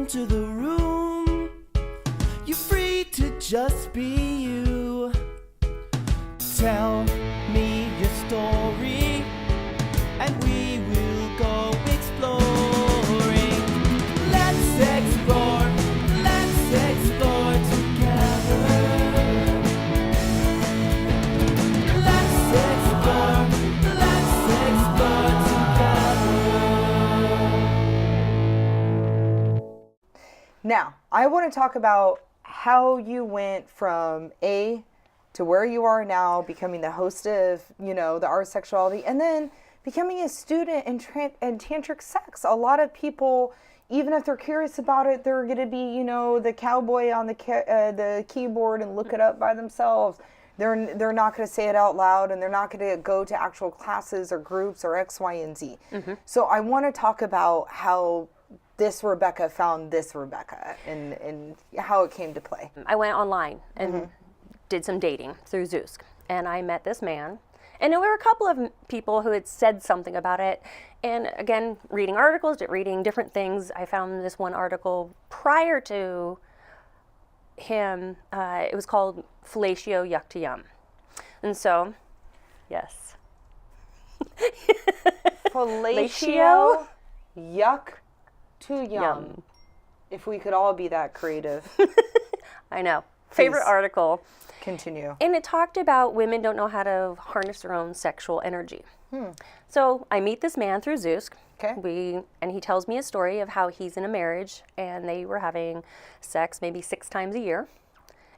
into the room. You're free to just be you. Tell me your story, and we will go exploring. Let's explore together. Let's explore together. Now, I want to talk about how you went from A to where you are now, becoming the host of, the art sexuality, and then becoming a student in tantric sex. A lot of people, even if they're curious about it, they're going to be, the cowboy on the keyboard and look it up by themselves. They're not going to say it out loud, and they're not going to go to actual classes or groups or X, Y, and Z. Mm-hmm. So I want to talk about how this Rebecca found this Rebecca and how it came to play. I went online and did some dating through Zoosk, and I met this man. And there were a couple of people who had said something about it. And again, reading articles, reading different things, I found this one article prior to him. It was called Fellatio Yuck to Yum. And so, yes. Fellatio Yuck to Yum. If we could all be that creative. I know. Favorite article. Continue. And it talked about women don't know how to harness their own sexual energy. So I meet this man through Zoosk. Okay. And he tells me a story of how he's in a marriage and they were having sex maybe 6 times a year.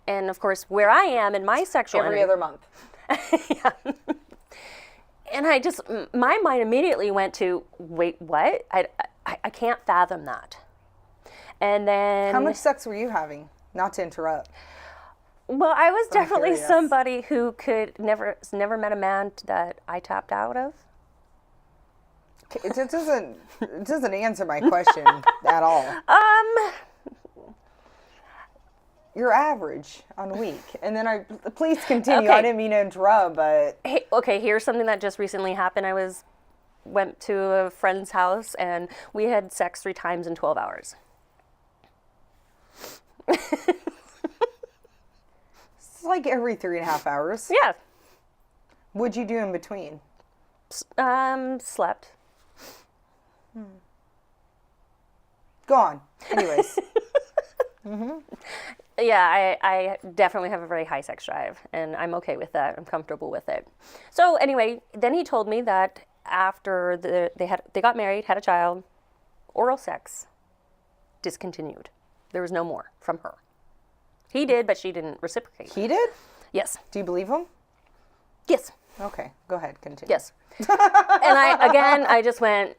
And of course, where I am in my sexual every other month. Yeah. And my mind immediately went to, wait, what? I can't fathom that. And then... How much sex were you having? Not to interrupt. Well, I was definitely somebody who never met a man that I tapped out of. It doesn't answer my question at all. You're average on a week. And then please continue. Okay. I didn't mean to interrupt, but... Hey, okay, here's something that just recently happened. I went to a friend's house and we had sex 3 times in 12 hours. It's like every 3.5 hours. Yeah. What'd you do in between? Slept. Go on. Anyways. Yeah, I definitely have a very high sex drive, and I'm okay with that. I'm comfortable with it. So anyway, then he told me that after they got married, had a child, oral sex discontinued. There was no more from her. He did, but she didn't reciprocate. He did? Yes. Do you believe him? Yes. Okay, go ahead, continue. Yes. And I just went,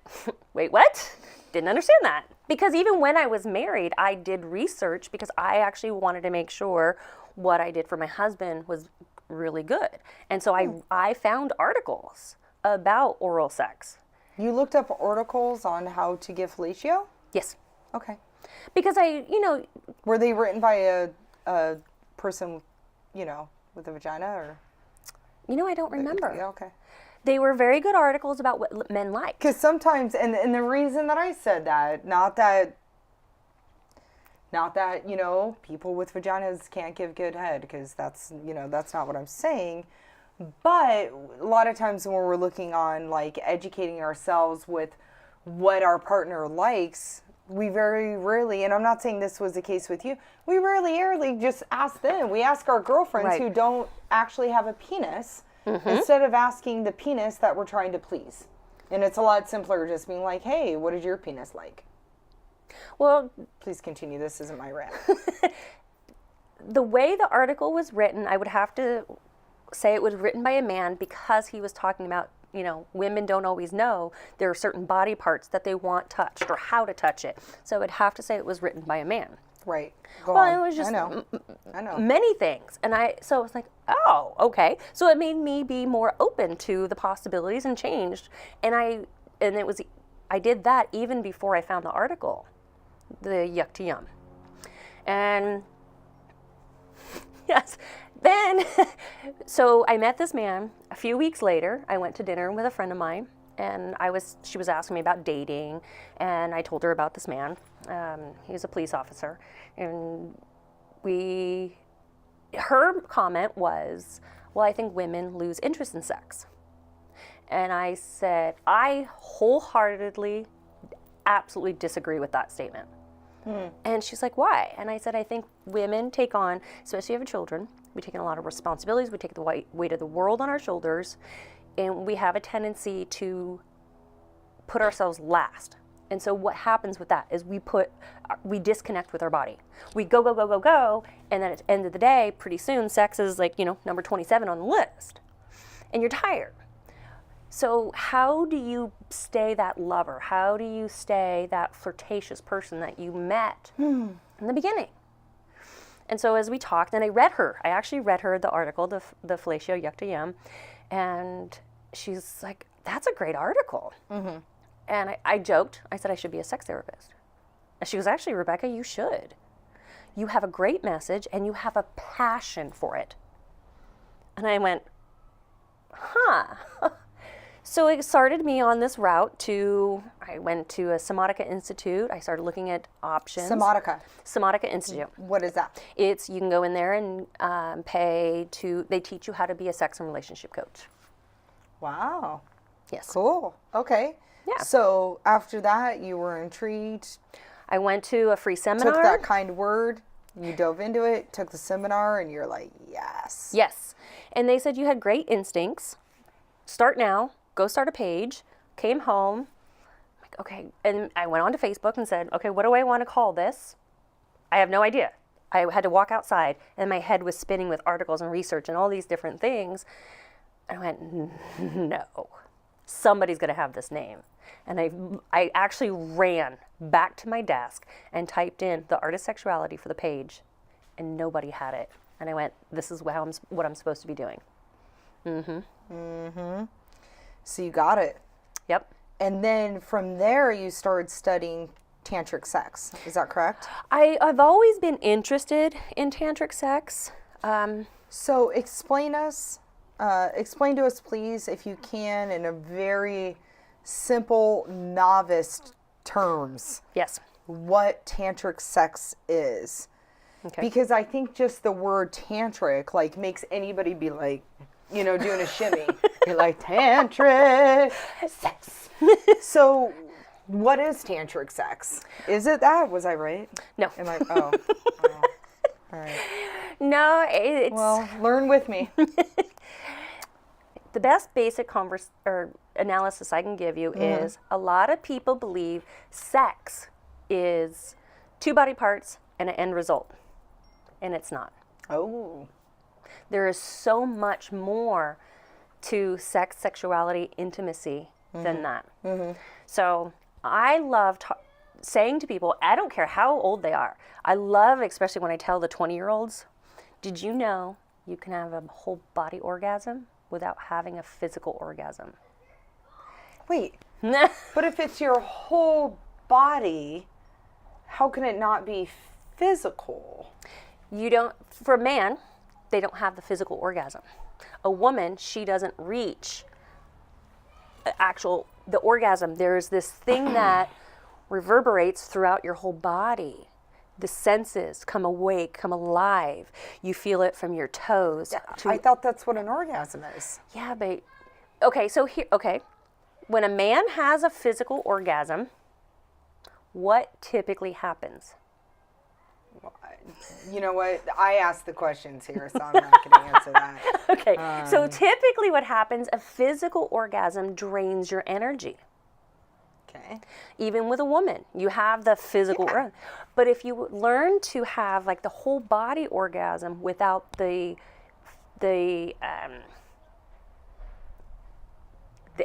wait, what? Didn't understand that. Because even when I was married, I did research because I actually wanted to make sure what I did for my husband was really good. And so I found articles about oral sex. You looked up articles on how to give fellatio? Yes. Okay. Because Were they written by a person, with a vagina or? I don't remember. Yeah, okay. They were very good articles about what men like. Because sometimes, and the reason that I said that, not that, people with vaginas can't give good head, because that's not what I'm saying. But a lot of times when we're looking on, educating ourselves with what our partner likes, we very rarely, and I'm not saying this was the case with you, we rarely just ask them. We ask our girlfriends who don't actually have a penis, instead of asking the penis that we're trying to please. And it's a lot simpler just being like, hey, what is your penis like? Well, please continue. This isn't my rant. The way the article was written, I would have to say it was written by a man because he was talking about, women don't always know there are certain body parts that they want touched or how to touch it. So I would have to say it was written by a man. Right. Go on. It was just I know. many things. And so I was like, oh, okay. So it made me be more open to the possibilities and changed. And I did that even before I found the article, the Yuck to Yum. And yes, then, so I met this man. A few weeks later, I went to dinner with a friend of mine, and she was asking me about dating, and I told her about this man. He was a police officer, and her comment was, well, I think women lose interest in sex. And I said, I wholeheartedly, absolutely disagree with that statement. And she's like, why? And I said, I think women take on, especially if you have children, we take on a lot of responsibilities, we take the weight of the world on our shoulders, and we have a tendency to put ourselves last. And so what happens with that is we disconnect with our body. We go, go, go, go, go, and then at the end of the day, pretty soon, sex is like, number 27 on the list. And you're tired. So how do you stay that lover? How do you stay that flirtatious person that you met in the beginning? And so as we talked, and I actually read her the article, the Fellatio Yukta Yum, and she's like, that's a great article. And I joked, I said I should be a sex therapist. And she goes, actually, Rebecca, you should. You have a great message and you have a passion for it. And I went, huh. So it started me on this route I went to a Somatica Institute. I started looking at options. Somatica Institute. What is that? You can go in there and they teach you how to be a sex and relationship coach. Wow. Yes. Cool. Okay. Yeah. So after that, you were intrigued. I went to a free seminar. Took that kind word. You dove into it, took the seminar, and you're like, yes. Yes. And they said you had great instincts. Start now. Go start a page. Came home. I'm like, okay. And I went onto Facebook and said, okay, what do I want to call this? I have no idea. I had to walk outside, and my head was spinning with articles and research and all these different things. And I went, no. Somebody's going to have this name. And I actually ran back to my desk and typed in the art of sexuality for the page, and nobody had it. And I went, this is what I'm supposed to be doing. So you got it. Yep. And then from there, you started studying Tantric Sex. Is that correct? I've always been interested in Tantric Sex. So explain to us, please, if you can, in a very simple novice terms. Yes. What Tantric Sex is. Okay. Because I think just the word tantric makes anybody be like, doing a shimmy. You're like, tantric sex. So what is tantric sex? Is it that? Was I right? No. Am I? Oh. All right. No, it's... Well, learn with me. The best basic analysis I can give you is a lot of people believe sex is 2 body parts and an end result. And it's not. Oh. There is so much more to sex, sexuality, intimacy than that. So I love saying to people, I don't care how old they are. I love, especially when I tell the 20-year-olds, did you know you can have a whole body orgasm without having a physical orgasm? Wait. But if it's your whole body, how can it not be physical? For a man, they don't have the physical orgasm. A woman, she doesn't reach the orgasm. There's this thing that reverberates throughout your whole body. The senses come awake, come alive. You feel it from your toes. I thought that's what an orgasm is. Yeah, but when a man has a physical orgasm, what typically happens? You know what? I asked the questions here, so I'm not going to answer that. Okay, so typically what happens, a physical orgasm drains your energy. Okay. Even with a woman, you have the physical orgasm. But if you learn to have the whole body orgasm without the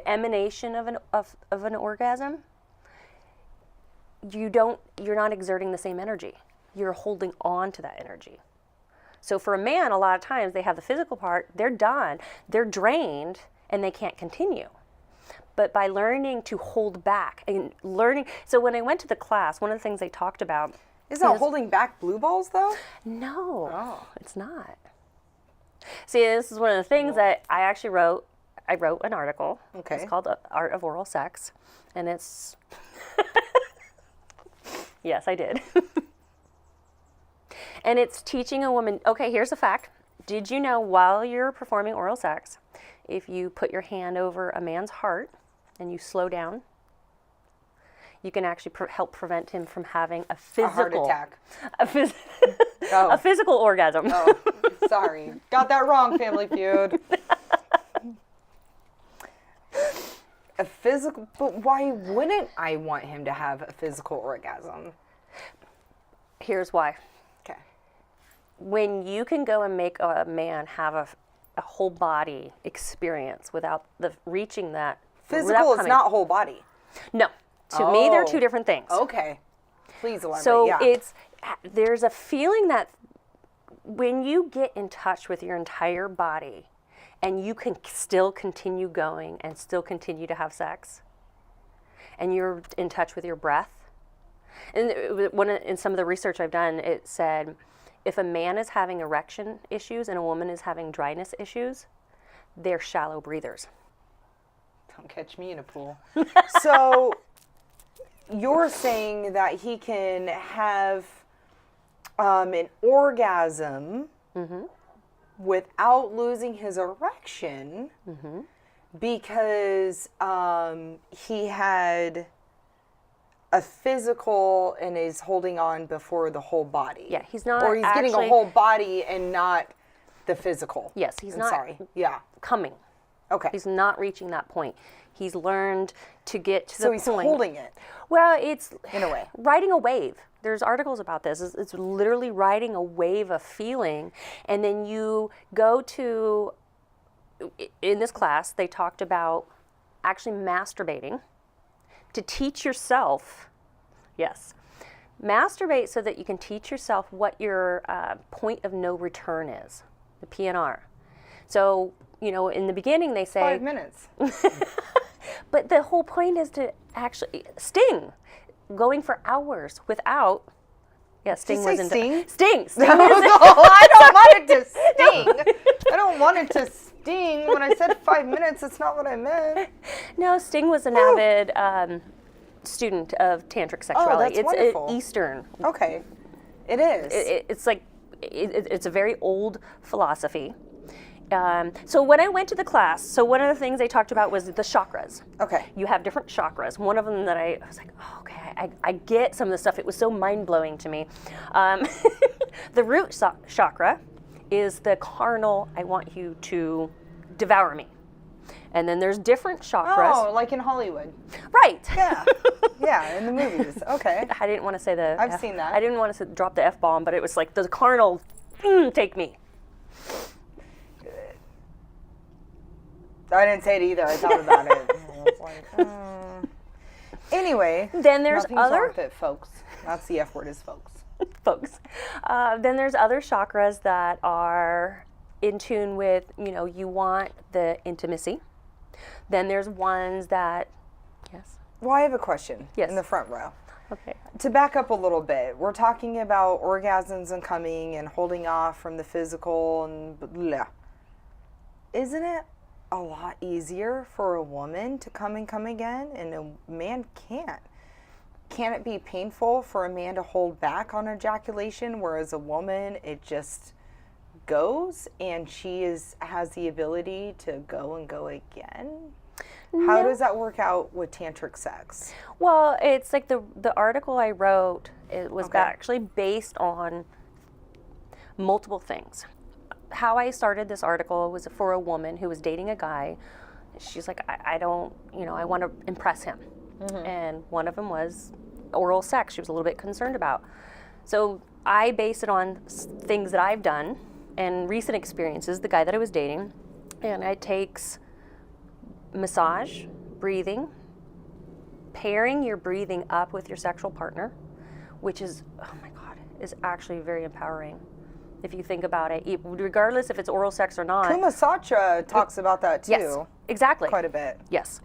emanation of an orgasm, you're not exerting the same energy. You're holding on to that energy. So for a man, a lot of times they have the physical part, they're done, they're drained, and they can't continue. But by learning to hold back so when I went to the class, one of the things they talked about Isn't holding back blue balls though? No, it's not. See, this is one of the things that I actually wrote I wrote an article. Okay. It's called Art of Oral Sex, and it's yes, I did. And it's teaching a woman, okay, here's a fact. Did you know while you're performing oral sex, if you put your hand over a man's heart and you slow down, you can actually help prevent him from having a physical heart attack. A physical orgasm. Oh, sorry. Got that wrong, Family Feud. A physical, but why wouldn't I want him to have a physical orgasm? Here's why. Okay. When you can go and make a man have a whole body experience without reaching that. Physical is not whole body. No. To me, they're Oh. two different things. Okay. Please elaborate. So yeah. there's a feeling that when you get in touch with your entire body and you can still continue going and still continue to have sex, and you're in touch with your breath. And in some of the research I've done, it said if a man is having erection issues and a woman is having dryness issues, they're shallow breathers. Don't catch me in a pool. So you're saying that he can have an orgasm without losing his erection because he had a physical and is holding on before the whole body. Yeah, he's not Or he's getting a actually- whole body and not the physical. Yes, he's I'm not sorry. Yeah. coming. Okay. He's not reaching that point. He's learned to get to So the he's point. holding it. Well, it's In a way. riding a wave. There's articles about this. It's literally riding a wave of feeling, and then you go to. In this class, they talked about actually masturbating to teach yourself. Yes, masturbate so that you can teach yourself what your point of no return is, the PNR. So in the beginning they say 5 minutes. but the whole point is to actually sting, going for hours without. Yeah, sting Did you say was sting? Sting. Sting No, I don't want it to sting. I don't want it to sting. When I said 5 minutes, that's not what I meant. No, Sting was an avid student of Tantric Sexuality. that's It's wonderful. Eastern. Okay. It is. It's like it's a very old philosophy. So when I went to the class, so one of the things they talked about was the chakras. Okay. You have different chakras. One of them that I was like, oh, okay, I get some of the stuff. It was so mind-blowing to me. The root chakra is the carnal, I want you to devour me. And then there's different chakras. Oh, like in Hollywood. Right. Yeah. Yeah, in the movies. Okay. I didn't want to say the I've seen that. I didn't want to drop the F-bomb, but it was like the carnal, take me. I didn't say it either. I thought about it. I was like, Anyway. Then there's nothing's wrong other with it, folks. That's the F word is folks. folks. Then there's other chakras that are in tune with, you want the intimacy. Then there's ones that, yes. Well, I have a question. Yes. In the front row. Okay. To back up a little bit, we're talking about orgasms and coming and holding off from the physical and blah. Isn't it a lot easier for a woman to come and come again and a man can't? Can it be painful for a man to hold back on ejaculation, whereas a woman, it just goes and she has the ability to go and go again? How does that work out with tantric sex? Well, it's like the article I wrote, it was Okay. actually based on multiple things. How I started this article was for a woman who was dating a guy. She's like, I don't, I want to impress him. And one of them was oral sex. She was a little bit concerned about. So I based it on things that I've done and recent experiences, the guy that I was dating. And it takes massage, breathing, pairing your breathing up with your sexual partner, which is, oh my God, is actually very empowering. If you think about it, regardless if it's oral sex or not. Kuma Satra talks about that too. Yes, exactly. Quite a bit. Yes.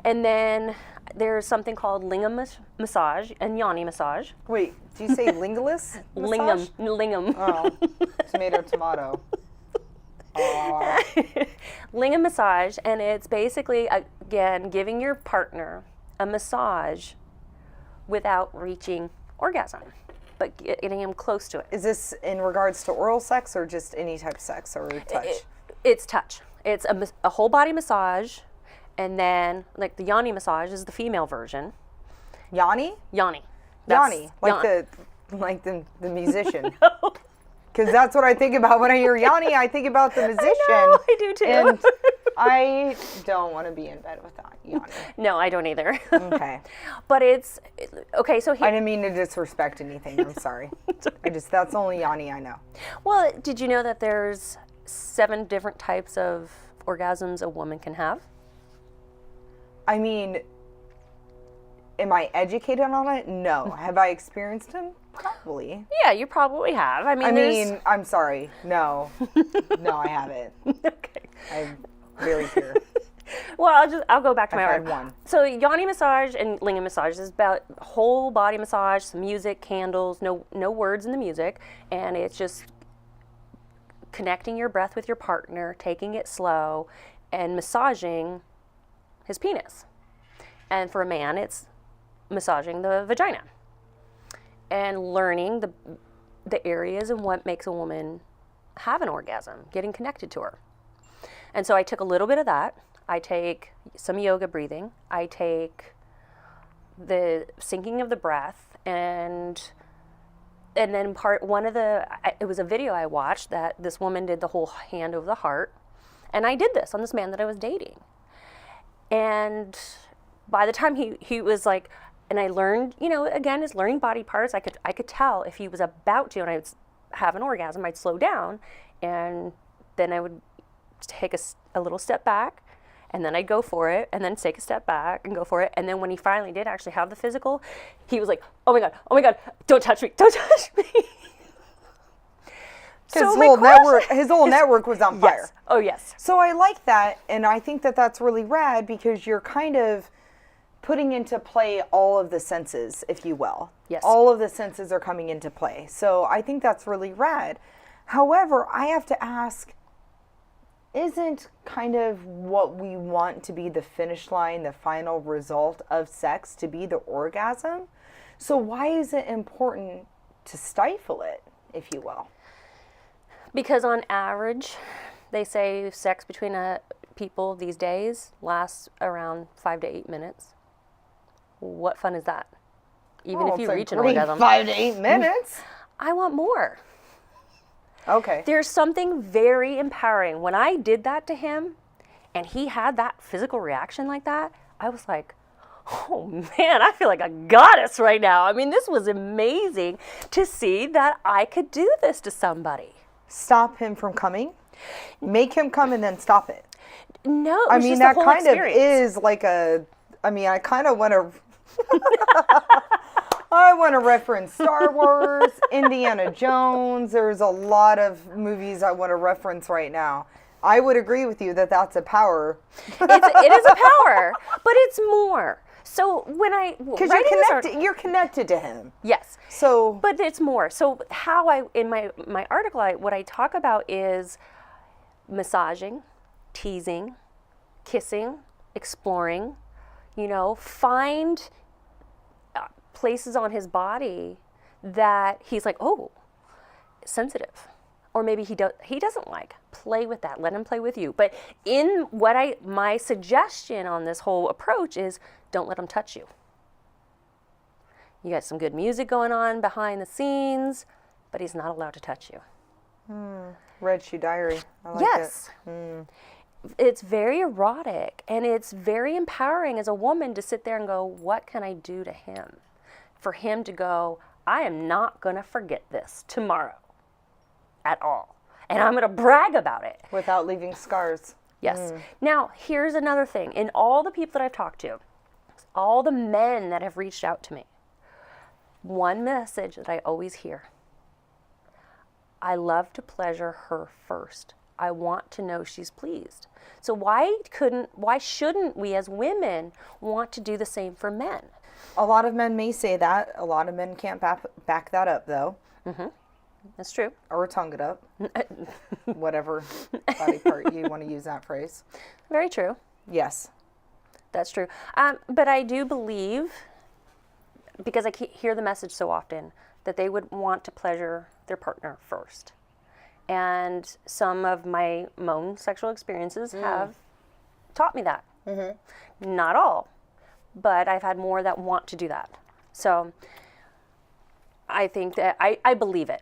And then there's something called lingam massage and yoni massage. Wait, do you say linguist? Lingam. Oh, tomato. Lingam massage, and it's basically, again, giving your partner a massage without reaching orgasm, but getting him close to it. Is this in regards to oral sex or just any type of sex or touch? It's touch. It's a whole body massage, and then like the yoni massage is the female version. Yanni? Yoni. Yanni, like the musician. Because that's what I think about when I hear Yanni. I think about the musician. I do too. And I don't want to be in bed with that Yanni. No, I don't either. Okay. But it's okay. So I didn't mean to disrespect anything. I'm sorry. That's the only Yanni I know. Well, did you know that there's 7 different types of orgasms a woman can have? I mean, am I educated on it? No. Have I experienced them? Probably. Yeah, you probably have. I mean, I'm sorry. No. No, I haven't. Okay. I'm very pure. Well, I'll go back to my I've art. had one. So yoni massage and lingam massage is about whole body massage, some music, candles, no words in the music, and it's just connecting your breath with your partner, taking it slow, and massaging his penis. And for a man, it's massaging the vagina and learning the areas and what makes a woman have an orgasm, getting connected to her. And so I took a little bit of that. I take some yoga breathing. I take the syncing of the breath, and then it was a video I watched that this woman did the whole hand over the heart, and I did this on this man that I was dating. And by the time he was like, and I learned, again, is learning body parts. I could tell if he was about to, and I would have an orgasm, I'd slow down, and then I would take a little step back, and then I'd go for it, and then take a step back and go for it. And then when he finally did actually have the physical, he was like, oh my God, don't touch me. His whole network was on fire. Yes. Oh, yes. So I like that, and I think that that's really rad because you're kind of putting into play all of the senses, if you will. Yes. All of the senses are coming into play. So I think that's really rad. However, I have to ask, isn't kind of what we want to be the finish line, the final result of sex, to be the orgasm? So why is it important to stifle it, if you will? Because on average, they say sex between people these days lasts around 5 to 8 minutes. What fun is that? Even if you reach an orgasm. 5 to 8 minutes. I want more. Okay. There's something very empowering. When I did that to him and he had that physical reaction like that, I was like, oh man, I feel like a goddess right now. I mean, this was amazing to see that I could do this to somebody. Stop him from coming? Make him come and then stop it? No, I mean, that kind of is like I kind of want to... I want to reference Star Wars, Indiana Jones. There's a lot of movies I want to reference right now. I would agree with you that that's a power. It is a power, but it's more. So when because you're connected to him. Yes. So, but it's more. So how in my article, what I talk about is massaging, teasing, kissing, exploring. Find places on his body that he's like, oh, sensitive, or maybe he doesn't like. Play with that. Let him play with you. But in my suggestion on this whole approach is, don't let him touch you. You got some good music going on behind the scenes, but he's not allowed to touch you. Red Shoe Diary. I like Yes. it. It's very erotic, and it's very empowering as a woman to sit there and go, what can I do to him? For him to go, I am not going to forget this tomorrow at all. And I'm going to brag about it. Without leaving scars. Yes. Now, here's another thing. In all the people that I've talked to, all the men that have reached out to me, one message that I always hear: I love to pleasure her first. I want to know she's pleased. So why shouldn't we as women want to do the same for men? A lot of men may say that. A lot of men can't back that up, though. That's true. or tongue it up. Whatever body part you want to use that phrase. Very true. Yes. That's true. But I do believe, because I hear the message so often, that they would want to pleasure their partner first. And some of my own sexual experiences have taught me that. Not all, but I've had more that want to do that. So I think that I believe it.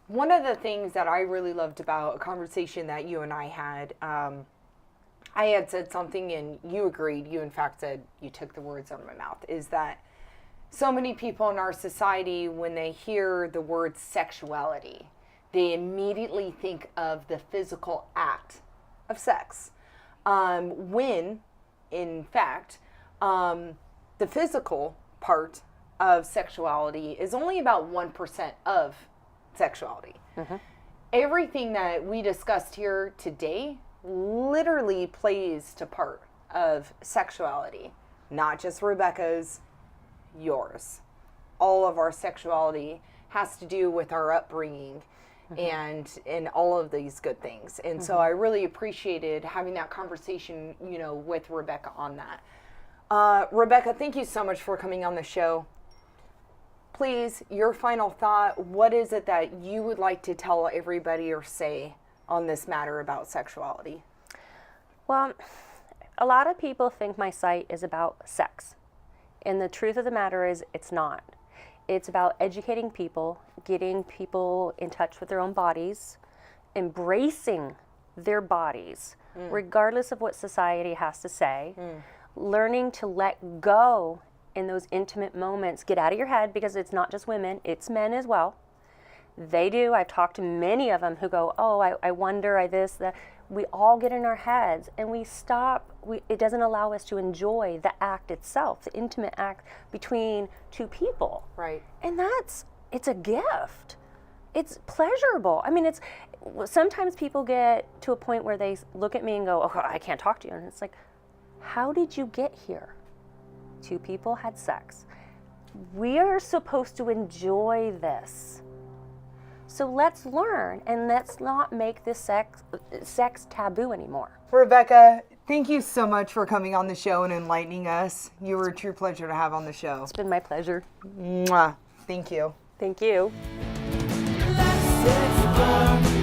One of the things that I really loved about a conversation that you and I had, I had said something and you agreed. You, in fact, said, you took the words out of my mouth, is that so many people in our society, when they hear the word sexuality, they immediately think of the physical act of sex. When, in fact, the physical part of sexuality is only about 1% of sexuality. Everything that we discussed here today literally plays to part of sexuality, not just Rebecca's, yours. All of our sexuality has to do with our upbringing and all of these good things. And so I really appreciated having that conversation, you know, with Rebecca on that. Rebecca, thank you so much for coming on the show. Please, your final thought, what is it that you would like to tell everybody or say on this matter about sexuality? Well, a lot of people think my site is about sex. And the truth of the matter is it's not. It's about educating people, getting people in touch with their own bodies, embracing their bodies, regardless of what society has to say, learning to let go in those intimate moments. Get out of your head, because it's not just women, it's men as well. They do. I've talked to many of them who go, oh, I wonder, I this, that. We all get in our heads and we stop. It doesn't allow us to enjoy the act itself, the intimate act between two people. Right. And it's a gift. It's pleasurable. I mean, sometimes people get to a point where they look at me and go, oh, I can't talk to you. And it's like, how did you get here? Two people had sex. We are supposed to enjoy this. So let's learn, and let's not make this sex taboo anymore. Rebecca, thank you so much for coming on the show and enlightening us. You were a true pleasure to have on the show. It's been my pleasure. Mwah. Thank you. Thank you. Let's explore.